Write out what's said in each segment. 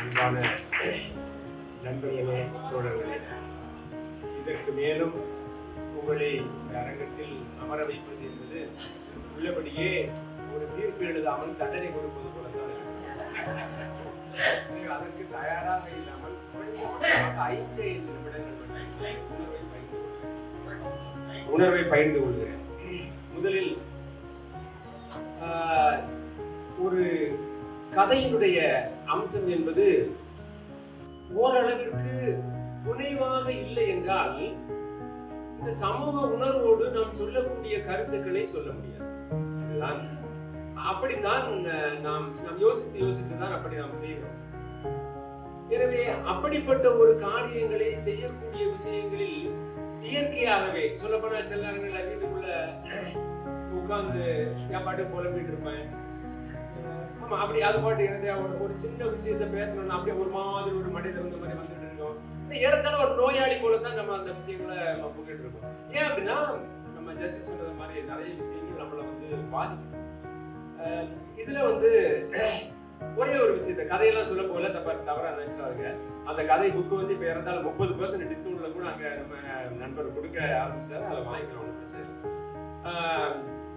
அன்பான நண்பர்களே, தோழர்களே, இதற்கு மேலும் உங்களை இந்த அரங்கத்தில் அமர வைப்பது என்பது உள்ளபடியே ஒரு தீர்ப்பு எழுதாமல் தண்டனை கொடுப்பது போலத்தான். அதற்கு தயாராக இல்லாமல் குறைந்தபட்சமாக 5 நிமிடங்கள் உணர்வை பகிர்ந்து கொள்கிறேன். முதலில் ஒரு கதையினுடைய அம்சம் என்பது ஓரளவிற்கு புனைவாக இல்லை என்றால் இந்த சமூக உணர்வோடு நாம் சொல்லக்கூடிய கருத்துக்களை சொல்ல முடியாது. இதுதான் அப்படித்தான் நாம் யோசித்து தான் அப்படி நாம் செய்கிறோம். எனவே அப்படிப்பட்ட ஒரு காரியங்களை செய்யக்கூடிய விஷயங்களில் இயற்கையாகவே சொல்லப்போனா சில நேரங்களில் வீட்டுக்குள்ள உட்கார்ந்து என் பாட்டு புலம்பிட்டு இருப்பேன். ஆமா, அப்படி அது பாட்டு ஒரு சின்ன விஷயத்த பேசணும்னா அப்படியே ஒரு மாதிரி ஒரு மனிதர் இந்த மாதிரி வந்துட்டு இருக்கோம். ஏறத்தாழ ஒரு நோயாளி போலதான் நம்ம அந்த விஷயங்களை போக்கிட்டு இருக்கோம். ஏன் அப்படின்னா நம்ம ஜஸ்டிஸ் சொன்னது மாதிரி நிறைய விஷயங்கள் நம்மளை பாதிக்கும். இதுல ஒரே ஒரு விஷயத்த கதையெல்லாம் சொல்ல போல தவறா நினைச்சிடாங்க. அந்த கதை புக்கு இப்ப இறந்தாலும் 30% டிஸ்கவுண்ட்ல கூட அங்க நம்ம நண்பர் கொடுக்க ஆரம்பிச்சாரு. அதை வாங்கிக்கலாம், ஒன்றும் பிரச்சனை இல்லை.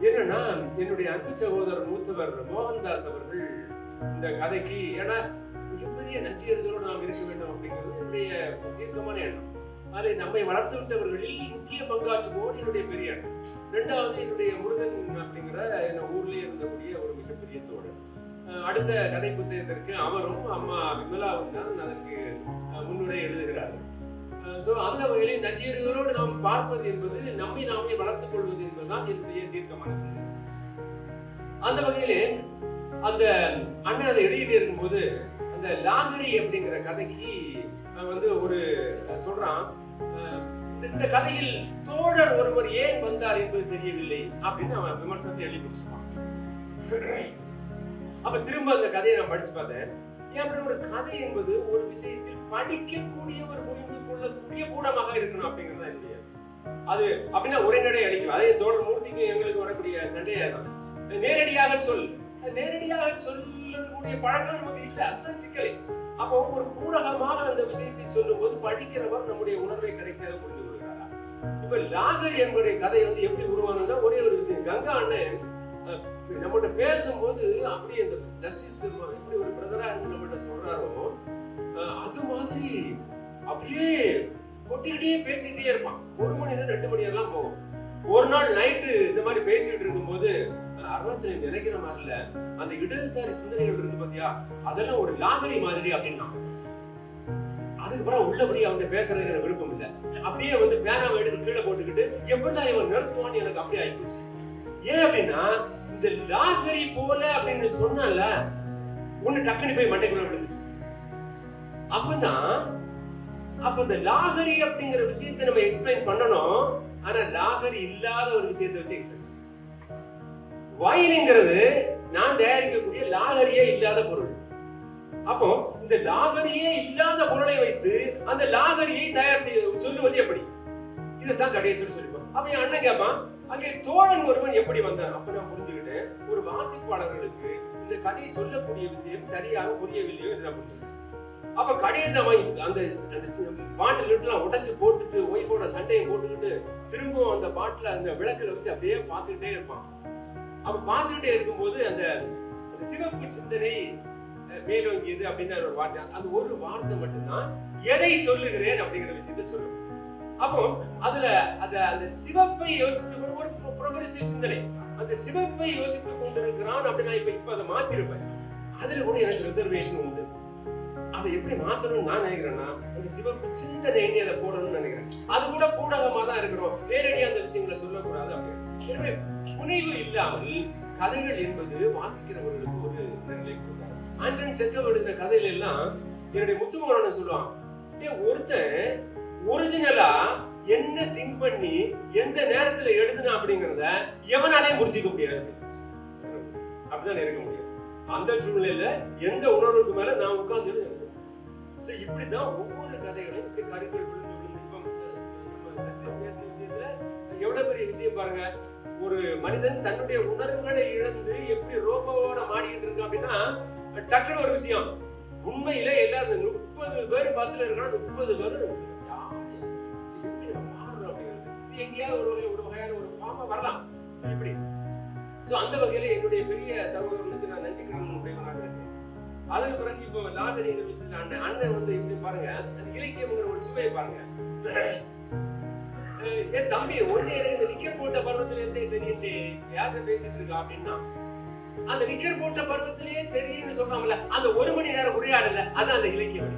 என்னன்னா, என்னுடைய அன்பு சகோதரர் மூத்தவர் மோகன்தாஸ் அவர்கள் இந்த கதைக்கு ஏன்னா மிகப்பெரிய நன்றியர்களோடு நாம் இருக்க வேண்டும் அப்படிங்கிறது என்னுடைய தீர்க்கமான எண்ணம். அதை நம்மை வளர்த்து விட்டவர்களில் முக்கிய பங்காற்றுவோர் என்னுடைய பெரிய எண்ணம். 2வது என்னுடைய முருகன் அப்படிங்கிற என் ஊர்லயே இருந்தக்கூடிய ஒரு மிகப்பெரிய தோழர். அடுத்த கதை புத்தகத்திற்கு அவரும் அம்மா விமலாவும் தான் அதற்கு முன்னுரை எழுதுகிறார்கள். அந்த வகையிலே நன்றியர்களோடு நாம் பார்ப்பது என்பது நம்மை நாமே வளர்த்துக் கொள்வது என்பதுதான் என்னுடைய தீர்க்கமான சிந்தனை. அந்த வகையிலே அந்த அண்ணன் அதை எழுதிட்டே இருக்கும்போது அந்த லாகரி அப்படிங்கிற கதைக்கு ஒரு சொல்றான், இந்த கதையில் தோழர் ஒருவர் ஏன் வந்தார் என்பது தெரியவில்லை அப்படின்னு அவன் விமர்சனத்தை எழுதி முடிச்சுப்பான். அப்ப திரும்ப அந்த கதையை நான் படிச்சு பார்த்தேன். ஏன் அப்படின்னு ஒரு கதை என்பது ஒரு விஷயத்தில் படிக்கக்கூடியவர் புரிந்து கொள்ளக்கூடிய கூடமாக இருக்கணும் அப்படிங்கிறது என்னுடைய அது அப்படின்னா உரைநடை அடிக்கும். அதே தோழர் மூர்த்திக்கு எங்களுக்கு வரக்கூடிய சண்டையா தான். நேரடியாக சொல்லக்கூடிய பழக்கம் நமக்கு இல்லை, அதுதான் சிக்கலை. அப்போ ஒரு ஊடகமாக அந்த விஷயத்தை சொல்லும் போது படிக்கிறவர் நம்முடைய உணர்வை கரெக்டாக புரிந்து கொள்கிறாரா? இப்ப லாகரி என்பதுடைய கதை எப்படி உருவானதுன்னா ஒரே ஒரு விஷயம். கங்கா அண்ணன் நம்மகிட்ட பேசும்போது அப்படியே இந்த ஜஸ்டிஸ் எப்படி ஒரு பிரதரா இருந்து நம்மகிட்ட சொல்றாரோ அது மாதிரி அப்படியே கொட்டிக்கிட்டே பேசிக்கிட்டே இருப்பான். 1 மணி நேரம் 2 மணி நேரம் போகும். ஒரு நாள் நைட்டு இந்த மாதிரி பேசிக்கிட்டு இருக்கும்போது அருணாச்சலம் நினைக்கிற மாதிரி இல்ல, அந்த இடதுசாரி சிந்தனைகள் இருக்கு பாத்தியா, அதெல்லாம் ஒரு லாகரி மாதிரி அப்படின்னா அதுக்கப்புறம் உள்ளபடி அவன்கிட்ட பேசுறதுக்கு விருப்பம் இல்லை. அப்படியே பேனாவை எடுத்து கீழே போட்டுக்கிட்டு எப்படா இவன் நிறுத்துவான்னு எனக்கு அப்படியே ஆயிப்போச்சு. ஏன் அப்படின்னா இந்த லாகரி போல அப்படின்னு சொன்னால ஒண்ணு டக்குனு போய் மண்டைக்குள்ள விழுந்துச்சு. அப்ப இந்த லாகரி அப்படிங்கிற விஷயத்தை நம்ம எக்ஸ்பிளைன் பண்ணணும். ஆனா லாகரி இல்லாத ஒரு விஷயத்தை வச்சு எக்ஸ்பிளைன். வைன்ங்கிறது நான் தயாரிக்கக்கூடிய லாகரியே இல்லாத பொருள். அப்போ இந்த லாகரியே இல்லாத பொருளை வைத்து அந்த லாகரியை தயார் செய்ய சொல்லுவது எப்படி? இதைத்தான் கடைசியில் சொல்லிப்போம். அப்ப என் அண்ணன் கேட்பான், அங்கே தோழன் ஒருவன் எப்படி வந்தான்? அப்ப நான் புரிஞ்சுக்கிட்டேன், ஒரு வாசிப்பாளர்களுக்கு இந்த கதையை சொல்லக்கூடிய விஷயம் சரியாக புரியவில்லையோ என்று நான் புரிஞ்சுக்கிட்டேன். அப்ப கடைசி அந்த பாட்டில் உடைச்சு போட்டுட்டு ஒய்ஃபோட சண்டையை போட்டுக்கிட்டு திரும்பவும் அந்த பாட்டில அந்த விளக்குல வச்சு அப்படியே பார்த்துக்கிட்டே இருப்பான். அப்ப பார்த்துக்கிட்டே இருக்கும்போது அந்த சிவப்பு சிந்தனை மேலோங்கியது அப்படின்னு ஒரு வார்த்தை, அந்த ஒரு வார்த்தை மட்டும்தான் எதை சொல்லுகிறேன் அப்படிங்கிற விஷயத்த சொல்லும். அப்போ அதுல அந்த சிவப்பை யோசித்து ஒரு ப்ரோக்ரெசிவ் சிந்தனை, அந்த சிவப்பை யோசித்துக் கொண்டிருக்கிறான் அப்படின்னா இப்ப அதை மாத்திருப்பேன். அதுல கூட எனக்கு ரிசர்வேஷன் உண்டு. அதை எப்படி மாத்தணும்னு நான் நினைக்கிறேன்னா அந்த சிவப்பு சிந்தனை அதை போடணும்னு நினைக்கிறேன். அது கூட ஊடகமா தான் இருக்கிறோம், நேரடியா அந்த விஷயங்களை சொல்லக்கூடாது அப்படின்னு. எனவே புனைவு இல்லாமல் கதைகள் என்பது வாசிக்கிறவர்களுக்கு ஒரு நிலை கொடுக்காது. ஆண்டனி செக்கவ் எழுதின கதையில எல்லாம் என்னுடைய முத்துமோகன் சொல்லுவான், ஒருத்தன் ஒரிஜினலா என்ன திங்க் பண்ணி எந்த நேரத்துல எழுதுனா அப்படிங்கறத எவனாலையும் புரிஞ்சிக்க முடியாது. அப்படிதான் இருக்க முடியும். அந்த சூழ்நிலையில எந்த உணர்வுக்கு மேல நான் உட்கார்ந்து எழுதுறேன். இப்படிதான் ஒவ்வொரு கதைகளையும் இப்படி கருக்கள் விழுந்து விஷயத்துல எவ்வளவு பெரிய விஷயம் பாருங்க. ஒரு மனிதன் தன்னுடைய உணர்வுகளை இழந்து எப்படி ரோபோவோட மாடிக்கிட்டு இருக்கு அப்படின்னா டக்குன்னு ஒரு விஷயம் உண்மையிலே எல்லாரும் 30 பேர் பஸ்ல இருக்கணும், 30 பேர் எப்படி நம்ம மாறுறோம் அப்படிங்கிறது இது எங்கேயாவது ஒரு வகையான ஒரு ஃபார்மா வரலாம். இப்படி அந்த வகையில என்னுடைய பெரிய சகோதரனுக்கு நான் நன்றி கடன் உடையவனாக இருக்கேன். அதுக்கு பிறகு இப்போ லாண்டரி இந்த விஷயத்துல அண்ணன் வந்து இப்படி பாருங்க, அந்த இலக்கியம்ங்கிற ஒரு சுவையை பாருங்க. என் தம்பி ஒன்னே எனக்கு இந்த நிக்கர் போட்ட பருவத்துல இருந்தே தெரியுண்டே யார்கிட்ட பேசிட்டு இருக்கா அப்படின்னா, அந்த நிக்கர் போட்ட பருவத்திலேயே தெரியும்னு சொல்றாங்கல்ல, அந்த 1 மணி நேரம் உரையாடல, அதான் அந்த இலக்கியம்.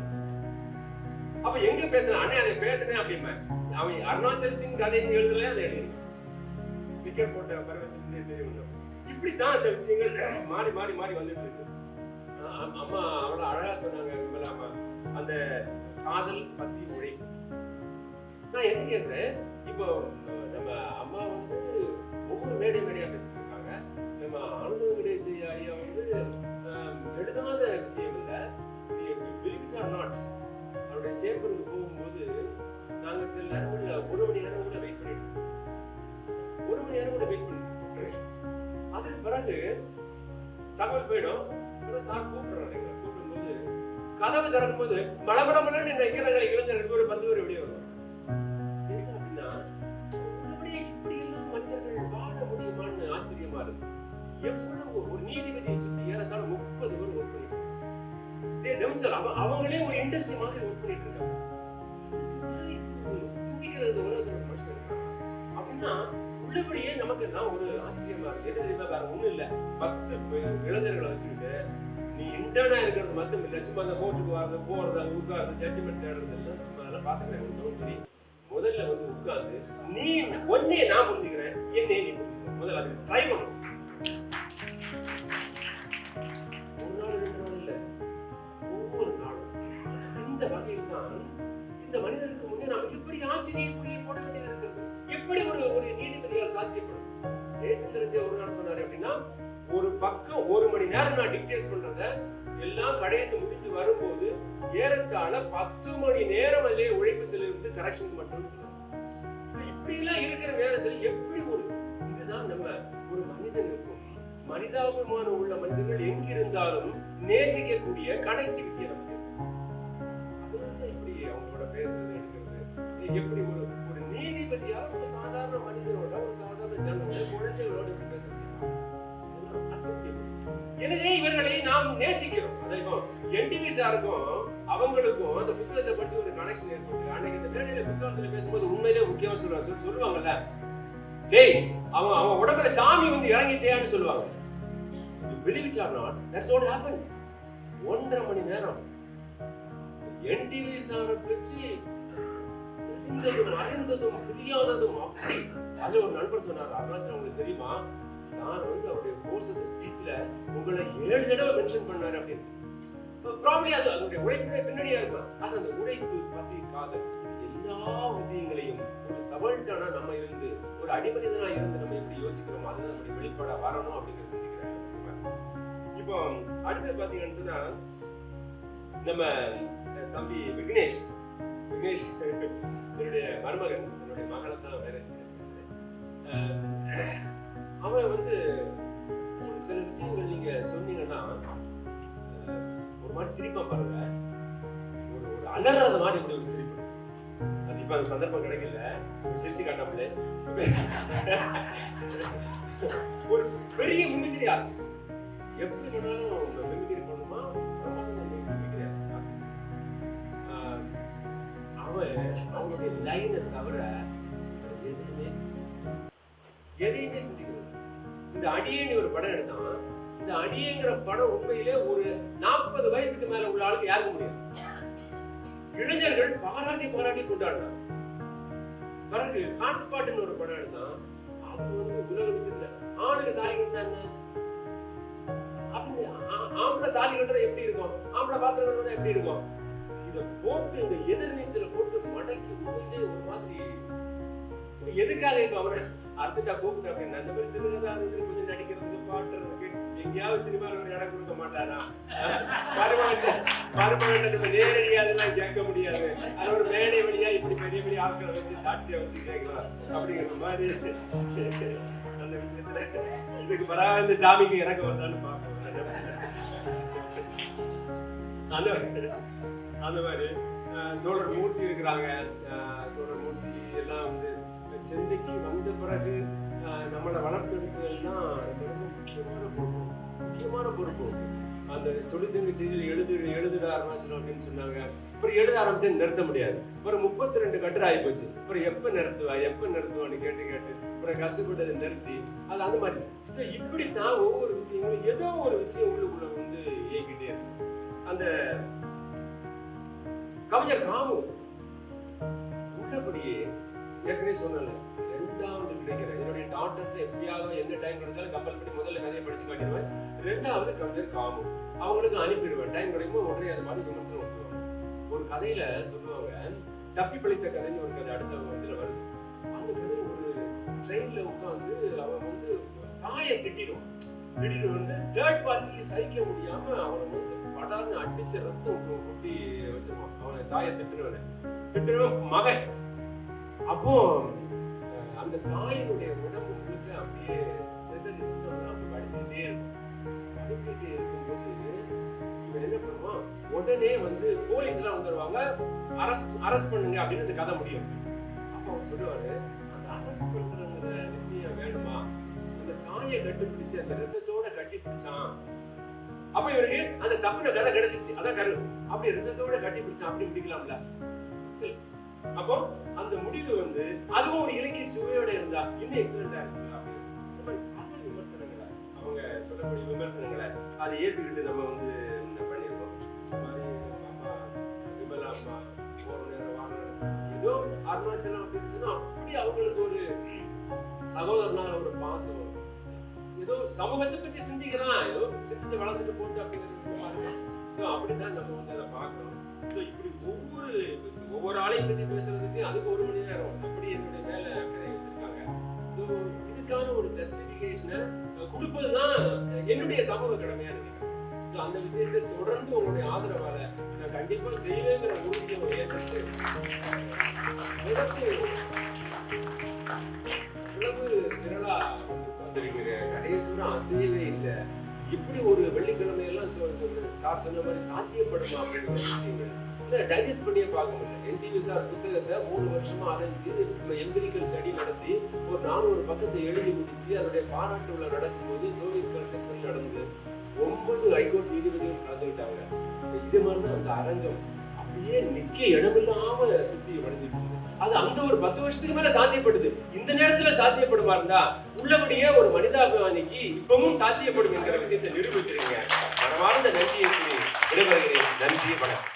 அப்ப எங்க பேசுறேன் அண்ணே, அதை பேசுனேன் அப்படிமா அவன் அருணாச்சலத்தின் கதைன்னு எழுதல, அதை எழுதிருக்கான். நிக்கர் போட்ட பருவத்திலிருந்தே தெரியும். இப்படித்தான் அந்த விஷயங்கள் மாறி மாறி மாறி வந்துட்டு இருக்கு. அம்மா அவ்வளவு அழகா சொன்னாங்க, அந்த காதல் பசி மொழி. நான் என்ன கேட்கிறேன், இப்போ நம்ம அம்மா வந்து ஒவ்வொரு மேடையா பேசிட்டு இருக்காங்க. நம்ம ஆனந்த வெங்கடேஷ் ஐயா வந்து எழுதாத விஷயம் இல்லை. அவருடைய சேம்பருக்கு போகும்போது நாங்க சில நேரங்கள்ல 1 மணி நேரம் கூட வெயிட் பண்ணிட்டு 1 மணி நேரம் கூட வெயிட் பண்ணிட்டு அதுக்கு பிறகு தகவல் போயிடும். சார் கூப்பிடுறாங்க, கூப்பிடும்போது கதவு திறக்கும்போது மலமலமலன்னு இந்த இளைஞர்கள் ஒரு 10 பேர் வெளியே வருவாங்க. என்ன அப்படின்னா, இப்படி எல்லாம் மனிதர்கள் வாழ முடியுமான்னு ஆச்சரியமா இருக்கு. எவ்வளவு ஒரு நீதிபதியை சுத்தி ஏறத்தாழ 30 பேர் ஒர்க் பண்ணிட்டு அவங்களே ஒரு இண்டஸ்ட்ரி மாதிரி ஒர்க் பண்ணிட்டு இருக்காங்க. சிந்திக்கிறது உலகத்துல மனுஷன் இருக்காங்க அப்படின்னா உள்ளபடியே நமக்கு நான் ஒரு ஆச்சரியமா இருக்கு. என்ன தெரியுமா, வேற ஒண்ணும் இல்ல, 10 இளைஞர்களை வச்சுக்கிட்டு நீ இன்டர்னா இருக்கிறது மட்டும் இல்ல, சும்மா அந்த கோர்ட்டுக்கு வர்றது போறது அது உட்கார்றது ஜட்ஜ்மெண்ட் தேடுறது எல்லாம் சும்மா அதெல்லாம் பாத்துக்கிறேன். முதல்ல வந்து உட்கார்ந்து நீ ஒன்னே நான் புரிஞ்சுக்கிறேன், என்னே நீ புரிஞ்சுக்கிறேன். முதல்ல அதுக்கு ட்ரை பண்ணணும். ஒரு நாள் 2 நாள் இல்ல, ஒவ்வொரு நாளும். இந்த வகையில் தான் இந்த மனிதருக்கு முன்னே நாம் எப்படி ஆச்சரியக்குரிய போட வேண்டியது இருக்கிறது. எப்படி ஒரு நீதிபதியால் சாத்தியப்படும். ஜெயச்சந்திரன் ஒரு நாள் சொன்னாரு அப்படின்னா, ஒரு பக்கம் 1 மணி நேரம் நான் டிக்டேட் பண்றத எல்லாம் கடைசி முடிஞ்சு வரும்போது ஏறத்தாழ 10 மணி நேரம் அதிலே உழைப்பு செலவு கரெக்ஷன் மட்டும் சொன்னாரு. இப்படி எல்லாம் இருக்கிற நேரத்தில் எப்படி இதுதான் நம்ம ஒரு மனிதனுக்கும் மனிதாபிமானம் உள்ள மனிதர்கள் எங்கிருந்தாலும் நேசிக்கக்கூடிய கனெக்டிவிட்டி நமக்கு. அதனாலதான் இப்படி அவங்களோட பேசுறது எடுக்கிறது, எப்படி ஒரு நீதிபதியால் ஒரு சாதாரண மனிதனோட ஒரு சாதாரண ஜனங்களோட குழந்தைகளோட இப்படி பேச முடியும். எனவே இவர்களை நாம் நேசிக்கிறோம். என்டிவி சாருக்கும் அவங்களுக்கும் அந்த புத்தகத்தை பற்றி ஒரு கனெக்ஷன் ஏற்பட்டு அன்னைக்கு இந்த மேடையில புத்தகத்துல பேசும்போது உண்மையிலே முக்கியமா சொல்லுவாங்கல்ல, டேய் அவன் உடம்புல சாமி வந்து இறங்கிட்டேன்னு சொல்லுவாங்க. Believe it or not, that's what happened. 1.5 மணி நேரம் என்டிவி சாரை பற்றி தெரிந்ததும் அறிந்ததும் புரியாததும் அப்படி. அதுல ஒரு நண்பர் சொன்னார், அருணாச்சலம் உங்களுக்கு தெரியுமா, சார் வந்து அவருடைய கோர்ஸ் ஸ்பீச்ல உங்களை 7 தடவை மென்ஷன் பண்ணாரு அப்படின்னு. ப்ராபபிலி அது அதனுடைய உழைப்புடைய பின்னணியா இருக்கும். அது அந்த உழைப்பு பசி காதல் எல்லா விஷயங்களையும் ஒரு சவல்டானா நம்ம இருந்து ஒரு அடிமனிதனா இருந்து நம்ம எப்படி யோசிக்கிறோம், அதுதான் நம்முடைய வெளிப்பாடா வரணும் அப்படிங்கிற சிந்திக்கிற விஷயம். இப்போ அடுத்து பாத்தீங்கன்னு சொன்னா நம்ம தம்பி விக்னேஷ் என்னுடைய மருமகன், என்னுடைய மகளை தான் வேலை செய்யறாரு. அவன் வந்து சில விஷயங்கள் நீங்க சொன்னீங்கன்னா ஒரு மாதிரி சிரிப்பா பாருங்க, ஒரு அலறது மாதிரி இப்படி ஒரு சிரிப்பு. அது இப்ப அந்த சந்தர்ப்பம் கிடைக்கல, சிரிச்சு காட்டாமலே. ஒரு பெரிய மிமிக்ரி ஆர்டிஸ்ட், எப்படி வேணாலும் மிமிக்ரி பண்ணுமா, மிமிக்ரி ஆர்டிஸ்ட். அவனுடைய லைனை தவிர எதையுமே சிந்திக்கிறது. இந்த அடியேன்னு ஒரு படம் எடுத்தான். இந்த அடியேங்கிற படம் உண்மையிலே ஒரு 40 வயசுக்கு மேல உள்ள ஆளுக்கு யாருக்க முடியாது. இளைஞர்கள் பாராட்டி கொண்டாடினாங்க. பிறகு ஹாட்ஸ்பாட்னு ஒரு படம் எடுத்தான். அது வந்து உலக விஷயத்துல ஆணுக்கு தாலி கட்டினாங்க. ஆம்பளை தாலி கட்டுறது எப்படி இருக்கும், ஆம்பளை பாத்திரம் கட்டுறது எப்படி இருக்கும், இதை போட்டு இந்த எதிர்நீச்சலை போட்டு மடக்கி உண்மையிலே ஒரு மாதிரி. எதுக்காக இப்ப அவரை அர்ஜென்டா கூப்பிட்டு அப்படின்னா, அந்த மாதிரி சிறுகதை கொஞ்சம் நடிக்கிறதுக்கு பாட்டுறதுக்கு எங்கேயாவது சினிமாவில் ஒரு இடம் கொடுக்க மாட்டாரா? மருமகன் நேரடியா அதெல்லாம் கேட்க முடியாது. அது ஒரு மேடை வழியா இப்படி பெரிய ஆட்களை வச்சு சாட்சியா வச்சு கேட்கலாம் அப்படிங்கிற மாதிரி அந்த விஷயத்துல இதுக்கு பரவாயில்ல, இந்த சாமிக்கு இறக்க வந்தான்னு பார்ப்போம். அந்த அந்த மாதிரி தோழர் மூர்த்தி இருக்கிறாங்க. தோழர் மூர்த்தி எல்லாம் வந்து சென்னைக்கு வந்த பிறகு நம்மளை வளர்த்தெடுத்ததெல்லாம் ரொம்ப முக்கியமான பொறுப்பு. அந்த தொழிற்சங்க செய்தியில் எழுதிட ஆரம்பிச்சிடும் அப்படின்னு சொன்னாங்க. அப்புறம் எழுத ஆரம்பிச்சு நிறுத்த முடியாது. அப்புறம் 32 கட்டுரை ஆகி போச்சு. அப்புறம் எப்போ நிறுத்துவான்னு கேட்டு அப்புறம் கஷ்டப்பட்டதை நிறுத்தி அது அந்த மாதிரி. ஸோ இப்படித்தான் ஒவ்வொரு விஷயங்களும் ஏதோ ஒரு விஷயம் உள்ளுக்குள்ள வந்து இயக்கிட்டே இருக்கும். அந்த கவிஞர் காமு உள்ளபடியே ஏற்கனவே சொன்னல, 2வது கிடைக்கிற என்னுடைய டாக்டர்கிட்ட எப்படியாவது என்ன டைம் கிடைச்சாலும் கம்பல் பண்ணி முதல்ல கதையை படிச்சு காட்டிடுவேன். 2வது கவிஞர் காமு அவங்களுக்கு அனுப்பிடுவேன். டைம் கிடைக்கும் உடனே அது மாதிரி விமர்சனம் பண்ணுவாங்க. ஒரு கதையில சொல்லுவாங்க, தப்பி பிழைத்த கதைன்னு ஒரு கதை அடுத்த இதுல வருது. அந்த கதையில ஒரு ட்ரெயின்ல உட்காந்து அவன் வந்து தாயை திட்டிட்டு வந்து தேர்ட் பார்ட்டிக்கு சகிக்க முடியாம அவனை வந்து படார்னு அடிச்ச ரத்தம் கொட்டி வச்சிருவான். அவனை தாயை திட்டுறவன் மகன். அப்போ அந்த தாயினுடைய உடம்பு முழுக்க அப்படியே செதறி வந்து அடிச்சுக்கிட்டே இருக்கும்போது இவன் என்ன பண்ணுவான், உடனே வந்து போலீஸ் எல்லாம் வந்துடுவாங்க, அரெஸ்ட் பண்ணுங்க அப்படின்னு அந்த கதை முடியும். அப்போ அவன் சொல்லுவாரு, அந்த அரெஸ்ட் பண்றங்கிற விஷயம் வேணுமா, அந்த தாயை கட்டிப்பிடிச்சு அந்த ரத்தத்தோட கட்டி பிடிச்சான். அப்ப இவருக்கு அந்த தப்புன கதை கிடைச்சிச்சு. அதான் கரு அப்படி ரத்தத்தோட கட்டி பிடிச்சான் அப்படி முடிக்கலாம்ல. சரி, அப்போ அந்த முடிவு வந்து அதுவும் ஒரு இலக்கிய சுவையோட இருந்தா இன்னும் எக்ஸலண்டா இருக்குல்ல. அப்படி விமர்சனங்களை அவங்க சொல்லக்கூடிய விமர்சனங்களை அதை ஏத்துக்கிட்டு நம்ம வந்து பண்ணிருக்கோம். அம்மா விமலா அம்மா ஒரு நேரம் வாங்க ஏதோ அருணாச்சலம் அப்படின்னு சொன்னா அப்படி அவங்களுக்கு ஒரு சகோதரனா ஒரு பாசம், ஏதோ சமூகத்தை பற்றி சிந்திக்கிறான், ஏதோ சிந்திச்சு வளர்ந்துட்டு போட்டு அப்படிங்கிறது. ஸோ அப்படிதான் நம்ம வந்து அதை பார்க்கணும். ஸோ இப்படி ஒவ்வொரு ஆளையும் பற்றி பேசுறதுக்கு அதுக்கு 1 மணி நேரம் அப்படி என்னுடைய மேல அக்கறை வச்சிருக்காங்க. ஸோ இதுக்கான ஒரு ஜஸ்டிஃபிகேஷனை கொடுப்பதுதான் என்னுடைய சமூக கடமையா நினைக்கிறேன். ஸோ அந்த விஷயத்தை தொடர்ந்து உங்களுடைய ஆதரவால நான் கண்டிப்பா செய்வேங்கிற உறுதியை ஏற்று திரளா உட்கார்ந்துருக்கிற கடைசியோட அசையவே இல்லை. இப்படி ஒரு வெள்ளிக்கிழமையெல்லாம் சார் சொன்ன மாதிரி சாத்தியப்படுமா அப்படிங்கிற விஷயங்கள் டைஜஸ்ட் பண்ணியே பார்க்க முடியல. என்டிவி சார் புத்தகத்தை 3 வருஷமா அலைஞ்சு எம்பிரிக்கல் ஸ்டடி நடத்தி ஒரு 400 பக்கத்தை எழுதி முடிச்சு அதனுடைய பாராட்டு விழா நடக்கும்போது சோவியத் கல்ச்சர் நடந்தது. 9 ஹைகோர்ட் நீதிபதிகள் கலந்துக்கிட்டாங்க. இது மாதிரிதான் அந்த அரங்கம் அப்படியே நிக்க இடமில்லாம சுத்தி வளைஞ்சிட்டு இருந்தது. அது அந்த ஒரு 10 வருஷத்துக்கு மேல சாத்தியப்படுது. இந்த நேரத்துல சாத்தியப்படுமா இருந்தா உள்ளபடியே ஒரு மனிதாபிமானிக்கு இப்பவும் சாத்தியப்படும் என்கிற விஷயத்தை நிரூபிச்சிருக்கீங்க. மனமார்ந்த நன்றியை விடைபெறுகிறேன். நன்றி, வணக்கம்.